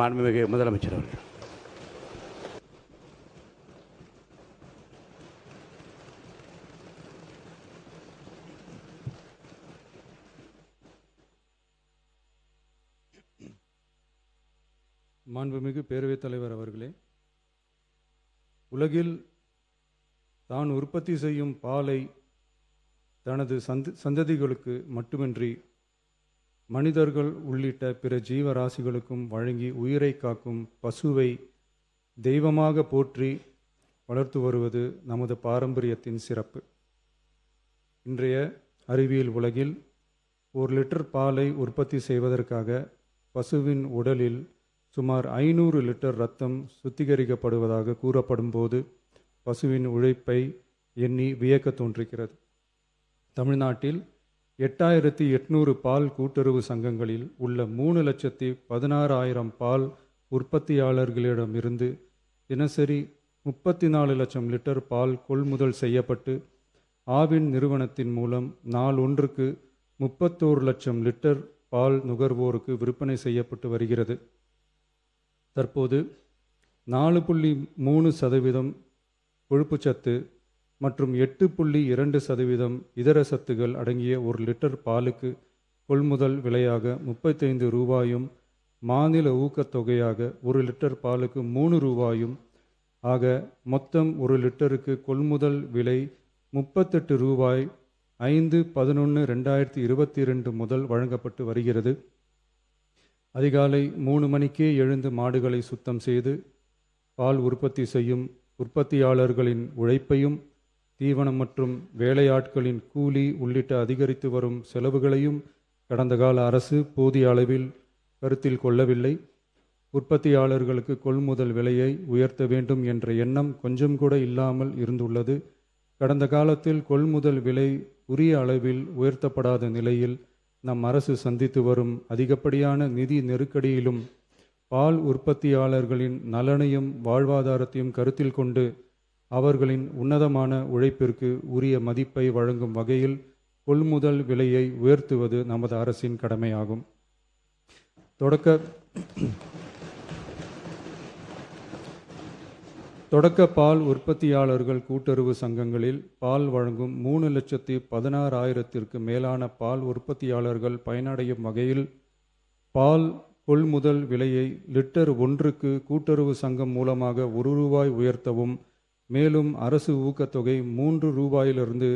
மாண்புமிகு முதலமைச்சர் அவர்கள். மாண்புமிகு பேரவைத் தலைவர் அவர்களே, உலகில் தான் உற்பத்தி செய்யும் பாலை தனது சந்ததிகளுக்கு மட்டுமின்றி மனிதர்கள் உள்ளிட்ட பிற ஜீவராசிகளுக்கும் வழங்கி உயிரை காக்கும் பசுவை தெய்வமாக போற்றி வளர்த்து வருவது நமது பாரம்பரியத்தின் சிறப்பு. இன்றைய அறிவியல் உலகில் 1 லிட்டர் பாலை உற்பத்தி செய்வதற்காக பசுவின் உடலில் சுமார் 500 லிட்டர் இரத்தம் சுத்திகரிக்கப்படுவதாக கூறப்படும் போது பசுவின் உழைப்பை எண்ணி வியக்க தோன்றுகிறது. தமிழ்நாட்டில் 8800 பால் கூட்டுறவு சங்கங்களில் உள்ள 3,16,000 பால் உற்பத்தியாளர்களிடமிருந்து தினசரி 34 லட்சம் லிட்டர் பால் கொள்முதல் செய்யப்பட்டு ஆவின் நிறுவனத்தின் மூலம் நாளொன்றுக்கு 31 லட்சம் லிட்டர் பால் நுகர்வோருக்கு விற்பனை செய்யப்பட்டு வருகிறது. தற்போது 4.3% கொழுப்புச்சத்து மற்றும் 8.2% இதர சத்துகள் அடங்கிய 1 லிட்டர் பாலுக்கு கொள்முதல் விலையாக 35 ரூபாயும் மாநில ஊக்கத்தொகையாக 1 லிட்டர் பாலுக்கு 3 ரூபாயும் ஆக மொத்தம் 1 லிட்டருக்கு கொள்முதல் விலை 38 ரூபாய் 5/11/2022 முதல் வழங்கப்பட்டு வருகிறது. அதிகாலை 3 மணிக்கே எழுந்து மாடுகளை சுத்தம் செய்து பால் உற்பத்தி செய்யும் உற்பத்தியாளர்களின் உழைப்பையும் தீவனம் மற்றும் வேலையாட்களின் கூலி உள்ளிட்ட அதிகரித்து வரும் செலவுகளையும் கடந்த கால அரசு போதிய அளவில் கருத்தில் கொள்ளவில்லை. உற்பத்தியாளர்களுக்கு கொள்முதல் விலையை உயர்த்த வேண்டும் என்ற எண்ணம் கொஞ்சம் கூட இல்லாமல் இருந்துள்ளது. கடந்த காலத்தில் கொள்முதல் விலை உரிய அளவில் உயர்த்தப்படாத நிலையில் நம் அரசு சந்தித்து வரும் அதிகப்படியான நிதி நெருக்கடியிலும் பால் உற்பத்தியாளர்களின் நலனையும் வாழ்வாதாரத்தையும் கருத்தில் கொண்டு அவர்களின் உன்னதமான உழைப்பிற்கு உரிய மதிப்பை வழங்கும் வகையில் கொள்முதல் விலையை உயர்த்துவது நமது அரசின் கடமையாகும். தொடக்க பால் உற்பத்தியாளர்கள் கூட்டுறவு சங்கங்களில் பால் வழங்கும் 3,16,000க்கு மேலான பால் உற்பத்தியாளர்கள் பயனடையும் வகையில் பால் கொள்முதல் விலையை லிட்டர் ஒன்றுக்கு கூட்டுறவு சங்கம் மூலமாக 1 ரூபாய் உயர்த்தவும், மேலும் அரசு ஊக்கத்தொகை 3 ரூபாயிலிருந்து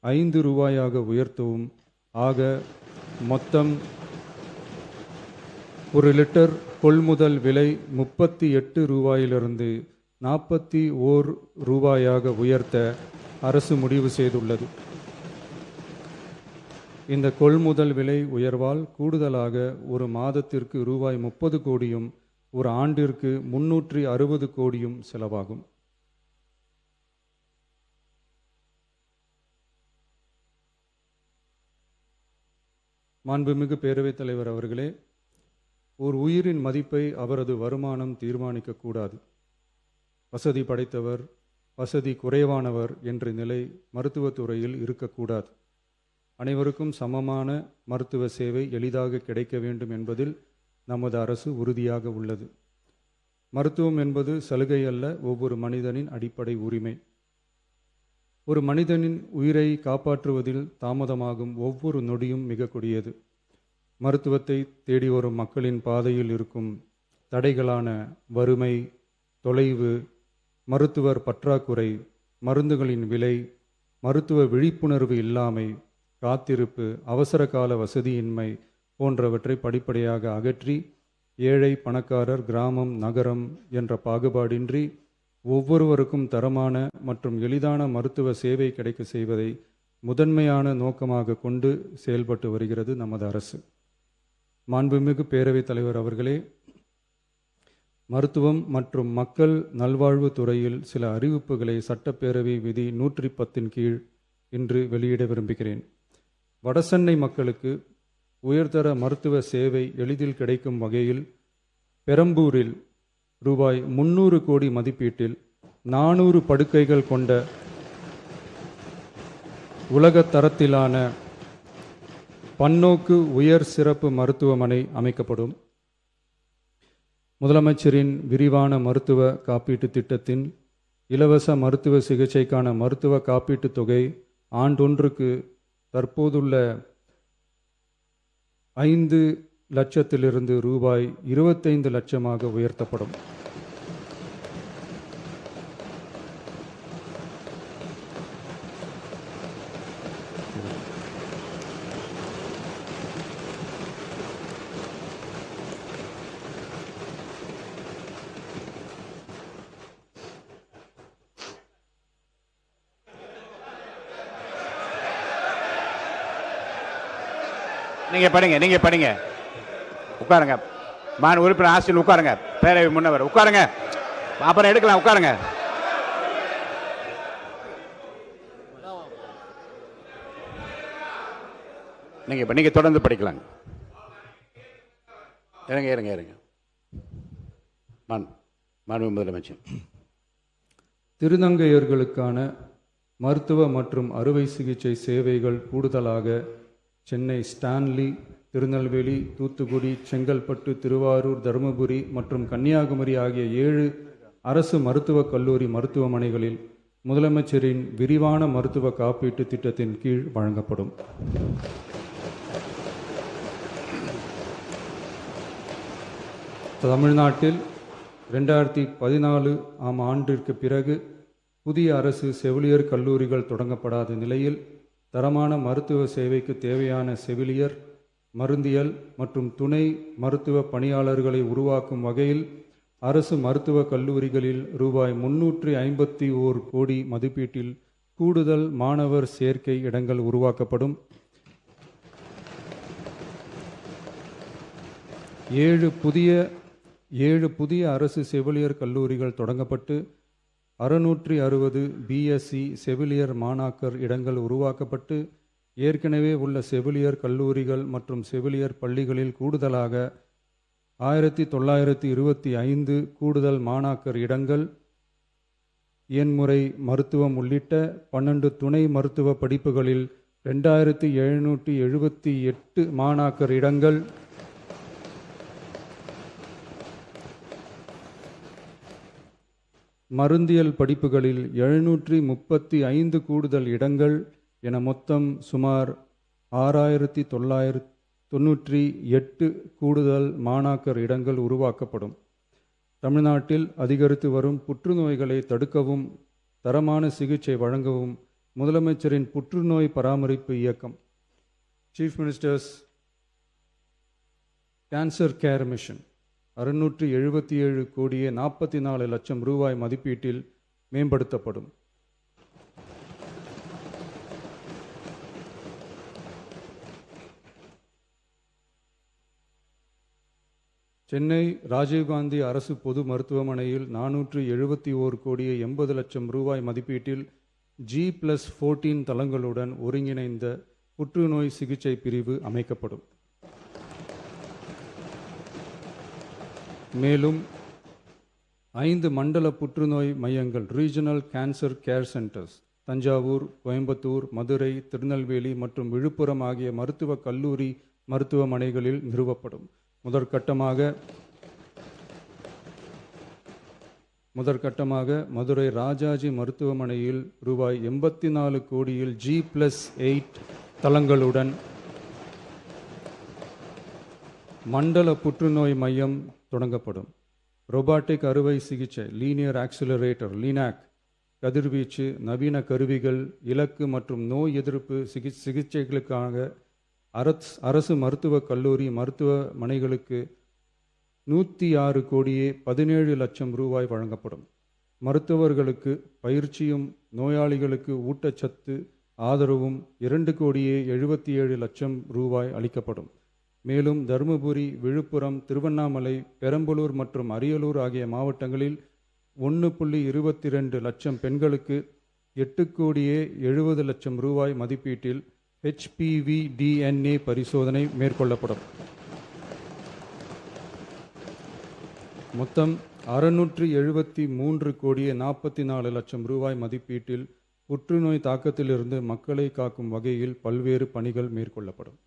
5 ரூபாயாக உயர்த்தவும் ஆக மொத்தம் 1 லிட்டர் கொள்முதல் விலை 38 ரூபாயிலிருந்து 41 ரூபாயாக உயர்த்த அரசு முடிவு செய்துள்ளது. இந்த கொள்முதல் விலை உயர்வால் கூடுதலாக ஒரு மாதத்திற்கு ரூபாய் 30 கோடியும் ஒரு ஆண்டிற்கு 360 கோடியும் செலவாகும். மாண்புமிகு பேரவைத் தலைவர் அவர்களே, ஒரு உயிரின் மதிப்பை அவரது வருமானம் தீர்மானிக்கக்கூடாது. வசதி படைத்தவர், வசதி குறைவானவர் என்ற நிலை மருத்துவத்துறையில் இருக்கக்கூடாது. அனைவருக்கும் சமமான மருத்துவ சேவை எளிதாக கிடைக்க வேண்டும் என்பதில் நமது அரசு உறுதியாக உள்ளது. மருத்துவம் என்பது சலுகை அல்ல, ஒவ்வொரு மனிதனின் அடிப்படை உரிமை. ஒரு மனிதனின் உயிரை காப்பாற்றுவதில் தாமதமாகும் ஒவ்வொரு நொடியும் மிக கொடியது. மருத்துவத்தை தேடி வரும் மக்களின் பாதையில் இருக்கும் தடைகளான வறுமை, தொலைவு, மருத்துவர் பற்றாக்குறை, மருந்துகளின் விலை, மருத்துவ விழிப்புணர்வு இல்லாமை, காத்திருப்பு, அவசர கால வசதியின்மை போன்றவற்றை படிப்படியாக அகற்றி ஏழை, பணக்காரர், கிராமம், நகரம் என்ற பாகுபாடின்றி ஒவ்வொருவருக்கும் தரமான மற்றும் எளிதான மருத்துவ சேவை கிடைக்க செய்வதை முதன்மையான நோக்கமாக கொண்டு செயல்பட்டு வருகிறது நமது அரசு. மாண்புமிகு பேரவைத் தலைவர் அவர்களே, மருத்துவம் மற்றும் மக்கள் நல்வாழ்வு துறையில் சில அறிவிப்புகளை சட்டப்பேரவை விதி 110 கீழ் இன்று வெளியிட விரும்புகிறேன். வடசென்னை மக்களுக்கு உயர்தர மருத்துவ சேவை எளிதில் கிடைக்கும் வகையில் பெரம்பூரில் ரூபாய் 300 கோடி மதிப்பீட்டில் 400 படுக்கைகள் கொண்ட உலக தரத்திலான பன்னோக்கு உயர் சிறப்பு மருத்துவமனை அமைக்கப்படும். முதலமைச்சரின் விரிவான மருத்துவ காப்பீட்டு திட்டத்தின் இலவச மருத்துவ சிகிச்சைக்கான மருத்துவ காப்பீட்டுத் தொகை ஆண்டொன்றுக்கு தற்போதுள்ள 5 லட்சத்திலிருந்து ரூபாய் 25 லட்சமாக உயர்த்தப்படும். நீங்க படிங்க. உட்காருங்க. மாநில உறுப்பினர் ஆசிரியர் உட்காருங்க. பேரவை முன்னவர் உட்காருங்க. அப்புறம் எடுக்கலாம். உட்காருங்க. நீங்க தொடர்ந்து படிக்கலாம். இருங்க. மாண்பு முதலமைச்சர். திருநங்கையர்களுக்கான மருத்துவ மற்றும் அறுவை சிகிச்சை சேவைகள் கூடுதலாக சென்னை, ஸ்டான்லி, திருநெல்வேலி, தூத்துக்குடி, செங்கல்பட்டு, திருவாரூர், தருமபுரி மற்றும் கன்னியாகுமரி ஆகிய 7 அரசு மருத்துவக் கல்லூரி மருத்துவமனைகளில் முதலமைச்சரின் விரிவான மருத்துவ காப்பீட்டு திட்டத்தின் கீழ் வழங்கப்படும். தமிழ்நாட்டில் 2014 ஆம் ஆண்டிற்கு பிறகு புதிய அரசு செவிலியர் கல்லூரிகள் தொடங்கப்படாத நிலையில் தரமான மருத்துவ சேவைக்கு தேவையான செவிலியர், மருந்தியல் மற்றும் துணை மருத்துவ பணியாளர்களை உருவாக்கும் வகையில் அரசு மருத்துவக் கல்லூரிகளில் ரூபாய் 351 கோடி மதிப்பீட்டில் கூடுதல் மாணவர் சேர்க்கை இடங்கள் உருவாக்கப்படும். 7 புதிய அரசு செவிலியர் கல்லூரிகள் தொடங்கப்பட்டு 660 பிஎஸ்சி செவிலியர் மாணாக்கர் இடங்கள் உருவாக்கப்பட்டு ஏற்கனவே உள்ள செவிலியர் கல்லூரிகள் மற்றும் செவிலியர் பள்ளிகளில் கூடுதலாக 1925 கூடுதல் மாணாக்கர் இடங்கள், எண்முறை மருத்துவம் உள்ளிட்ட 12 துணை மருத்துவ படிப்புகளில் 2778 மாணாக்கர் இடங்கள், மருந்தியல் படிப்புகளில் 735 கூடுதல் இடங்கள் என மொத்தம் சுமார் 6998 கூடுதல் மாணாக்கர் இடங்கள் உருவாக்கப்படும். தமிழ்நாட்டில் அதிகரித்து வரும் புற்றுநோய்களை தடுக்கவும் தரமான சிகிச்சை வழங்கவும் முதலமைச்சரின் புற்றுநோய் பராமரிப்பு இயக்கம் chief ministers cancer care mission 677 கோடியே 44 லட்சம் ரூபாய் மதிப்பீட்டில் மேம்படுத்தப்படும். சென்னை ராஜீவ்காந்தி அரசு பொது மருத்துவமனையில் 471 கோடியே 80 லட்சம் ரூபாய் மதிப்பீட்டில் G+14 தளங்களுடன் ஒருங்கிணைந்த புற்றுநோய் சிகிச்சை பிரிவு அமைக்கப்படும். மேலும் 5 மண்டல புற்றுநோய் மையங்கள் regional cancer care centres Thanjavur, Coimbatore, Madurai, Tirunelveli மற்றும் விழுப்புரம் ஆகிய மருத்துவக் கல்லூரி மருத்துவமனைகளில் நிறுவப்படும். முதற்கட்டமாக மதுரை ராஜாஜி மருத்துவமனையில் ரூபாய் 84 கோடியில் G+8 தளங்களுடன் மண்டல புற்றுநோய் மையம் தொடங்கப்படும். ரோபாட்டிக் அறுவை சிகிச்சை லீனியர் ஆக்சிலரேட்டர் லீனாக், கதிர்வீச்சு, நவீன கருவிகள், இலக்கு மற்றும் நோய் எதிர்ப்பு சிகிச்சைகளுக்காக அரசு மருத்துவக் கல்லூரி மருத்துவமனைகளுக்கு 106 கோடியே 17 லட்சம் ரூபாய் வழங்கப்படும். மருத்துவர்களுக்கு பயிற்சியும் நோயாளிகளுக்கு ஊட்டச்சத்து ஆதரவும் 2 கோடியே 77 லட்சம் ரூபாய் அளிக்கப்படும். மேலும் தருமபுரி, விழுப்புரம், திருவண்ணாமலை, பெரம்பலூர் மற்றும் அரியலூர் ஆகிய மாவட்டங்களில் 1.22 லட்சம் பெண்களுக்கு 8 கோடியே 70 லட்சம் ரூபாய் மதிப்பீட்டில் HPV DNA பரிசோதனை மேற்கொள்ளப்படும். மொத்தம் 673 கோடியே 44 லட்சம் ரூபாய் மதிப்பீட்டில் புற்றுநோய் தாக்கத்திலிருந்து மக்களை காக்கும் வகையில் பல்வேறு பணிகள் மேற்கொள்ளப்படும்.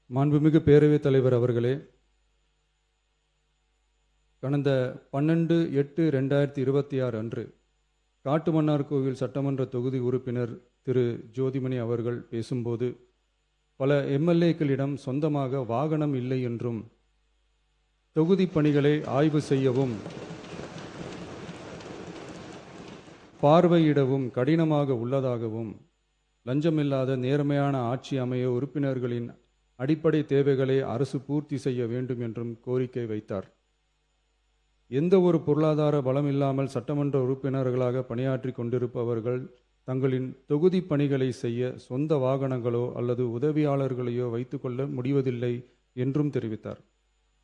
மாண்புமிகு பேரவைத் தலைவர் அவர்களே, கடந்த 12/8/2026 அன்று காட்டுமன்னார்கோவில் சட்டமன்ற தொகுதி உறுப்பினர் திரு ஜோதிமணி அவர்கள் பேசும்போது பல எம்எல்ஏக்களிடம் சொந்தமாக வாகனம் இல்லை என்றும் தொகுதி பணிகளை ஆய்வு செய்யவும் பார்வையிடவும் கடினமாக உள்ளதாகவும் லஞ்சமில்லாத நேர்மையான ஆட்சி அமைய உறுப்பினர்களின் அடிப்படை தேவைகளை அரசு பூர்த்தி செய்ய வேண்டும் என்றும் கோரிக்கை வைத்தார். எந்த ஒரு பொருளாதார பலம் இல்லாமல் சட்டமன்ற உறுப்பினர்களாக பணியாற்றி கொண்டிருப்பவர்கள் தங்களின் தொகுதி பணிகளை செய்ய சொந்த வாகனங்களோ அல்லது உதவியாளர்களையோ வைத்துக்கொள்ள முடிவதில்லை என்றும் தெரிவித்தார்.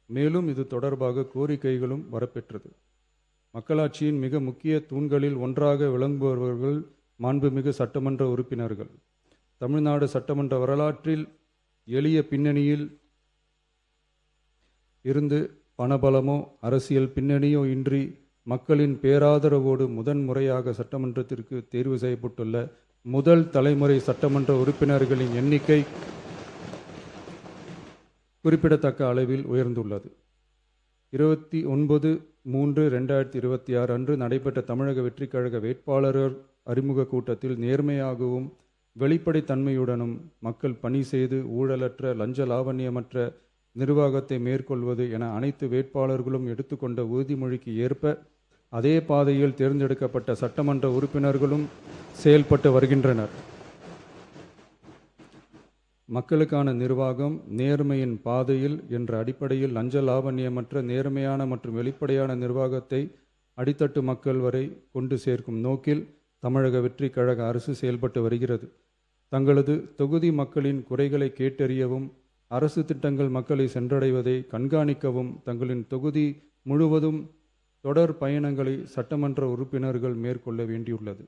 மேலும் இது தொடர்பாக கோரிக்கைகளும் வரப்பெற்றது. மக்களாட்சியின் மிக முக்கிய தூண்களில் ஒன்றாக விளங்குபவர்கள் மாண்புமிகு சட்டமன்ற உறுப்பினர்கள். தமிழ்நாடு சட்டமன்ற வரலாற்றில் எளிய பின்னணியில் இருந்து பணபலமோ அரசியல் பின்னணியோ இன்றி மக்களின் பேராதரவோடு முதன்முறையாக சட்டமன்றத்திற்கு தேர்வு செய்யப்பட்டுள்ள முதல் தலைமுறை சட்டமன்ற உறுப்பினர்களின் எண்ணிக்கை குறிப்பிடத்தக்க அளவில் உயர்ந்துள்ளது. 29/3/2026 அன்று நடைபெற்ற தமிழக வெற்றிக் கழக வேட்பாளர் அறிமுக கூட்டத்தில் நேர்மையாகவும் வெளிப்படைத்தன்மையுடனும் மக்கள் பணி செய்து ஊழலற்ற லஞ்ச லாவண்யமற்ற நிர்வாகத்தை மேற்கொள்வது என அனைத்து வேட்பாளர்களும் எடுத்துக்கொண்ட உறுதிமொழிக்கு ஏற்ப அதே பாதையில் தேர்ந்தெடுக்கப்பட்ட சட்டமன்ற உறுப்பினர்களும் செயல்பட்டு வருகின்றனர். மக்களுக்கான நிர்வாகம் நேர்மையின் பாதையில் என்ற அடிப்படையில் லஞ்ச லாவண்யமற்ற நேர்மையான மற்றும் வெளிப்படையான நிர்வாகத்தை அடித்தட்டு மக்கள் வரை கொண்டு சேர்க்கும் நோக்கில் தமிழக வெற்றி கழக அரசு செயல்பட்டு வருகிறது. தங்களது தொகுதி மக்களின் குறைகளை கேட்டறியவும் அரசு திட்டங்கள் மக்களை சென்றடைவதை கண்காணிக்கவும் தங்களின் தொகுதி முழுவதும் தொடர் பயணங்களை சட்டமன்ற உறுப்பினர்கள் மேற்கொள்ள வேண்டியுள்ளது.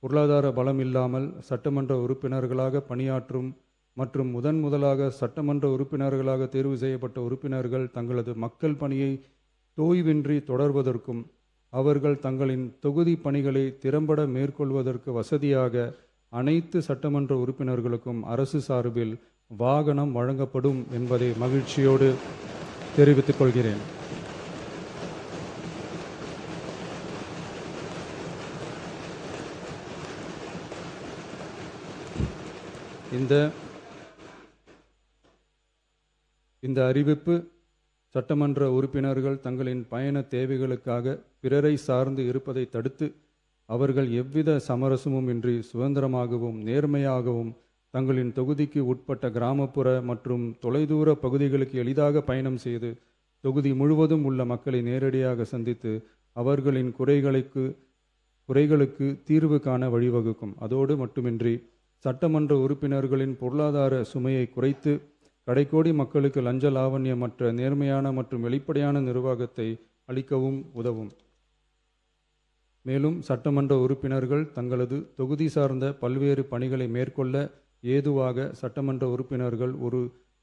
பொருளாதார பலம் இல்லாமல் சட்டமன்ற உறுப்பினர்களாக பணியாற்றும் மற்றும் முதலாக சட்டமன்ற உறுப்பினர்களாக தேர்வு செய்யப்பட்ட உறுப்பினர்கள் தங்களது மக்கள் பணியை தோய்வின்றி தொடர்வதற்கும் அவர்கள் தங்களின் தொகுதி பணிகளை திறம்பட மேற்கொள்வதற்கு வசதியாக அனைத்து சட்டமன்ற உறுப்பினர்களுக்கும் அரசு சார்பில் வாகனம் வழங்கப்படும் என்பதை மகிழ்ச்சியோடு தெரிவித்துக் கொள்கிறேன். இந்த அறிவிப்பு சட்டமன்ற உறுப்பினர்கள் தங்களின் பயண தேவைகளுக்காக பிறரை சார்ந்து இருப்பதை தடுத்து அவர்கள் எவ்வித சமரசமும் இன்றி சுதந்திரமாகவும் நேர்மையாகவும் தங்களின் தொகுதிக்கு உட்பட்ட கிராமப்புற மற்றும் தொலைதூர பகுதிகளுக்கு எளிதாக பயணம் செய்து தொகுதி முழுவதும் உள்ள மக்களை நேரடியாக சந்தித்து அவர்களின் குறைகளுக்கு தீர்வு காண வழிவகுக்கும். அதோடு மட்டுமின்றி சட்டமன்ற உறுப்பினர்களின் பொருளாதார சுமையை குறைத்து கடைக்கோடி மக்களுக்கு லஞ்ச லாவண்யமற்ற நேர்மையான மற்றும் வெளிப்படையான நிர்வாகத்தை அளிக்கவும் உதவும். மேலும் சட்டமன்ற உறுப்பினர்கள் தங்களது தொகுதி சார்ந்த பல்வேறு பணிகளை மேற்கொள்ள ஏதுவாக சட்டமன்ற உறுப்பினர்கள் ஒரு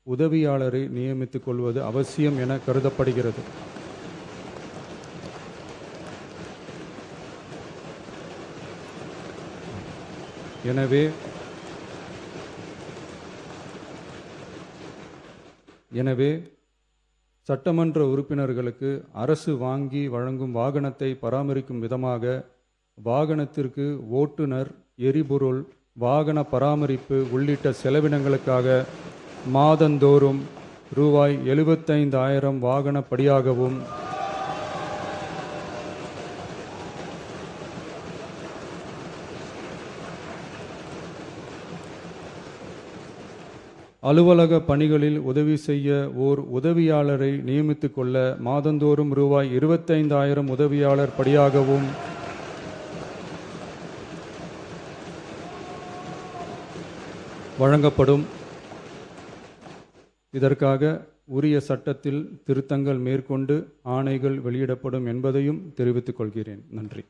உதவியாளரை நியமித்துக் கொள்வது அவசியம் என கருதப்படுகிறது. எனவே சட்டமன்ற உறுப்பினர்களுக்கு அரசு வாங்கி வழங்கும் வாகனத்தை பராமரிக்கும் விதமாக வாகனத்திற்கு ஓட்டுநர், எரிபொருள், வாகன பராமரிப்பு உள்ளிட்ட செலவினங்களுக்காக மாதந்தோறும் ரூபாய் 75,000 வாகன படியாகவும் அலுவலக பணிகளில் உதவி செய்ய ஓர் உதவியாளரை நியமித்துக் கொள்ள மாதந்தோறும் ரூபாய் 25,000 உதவியாளர் படியாகவும் வழங்கப்படும். இதற்காக உரிய சட்டத்தில் திருத்தங்கள் மேற்கொண்டு ஆணைகள் வெளியிடப்படும் என்பதையும் தெரிவித்துக் கொள்கிறேன். நன்றி.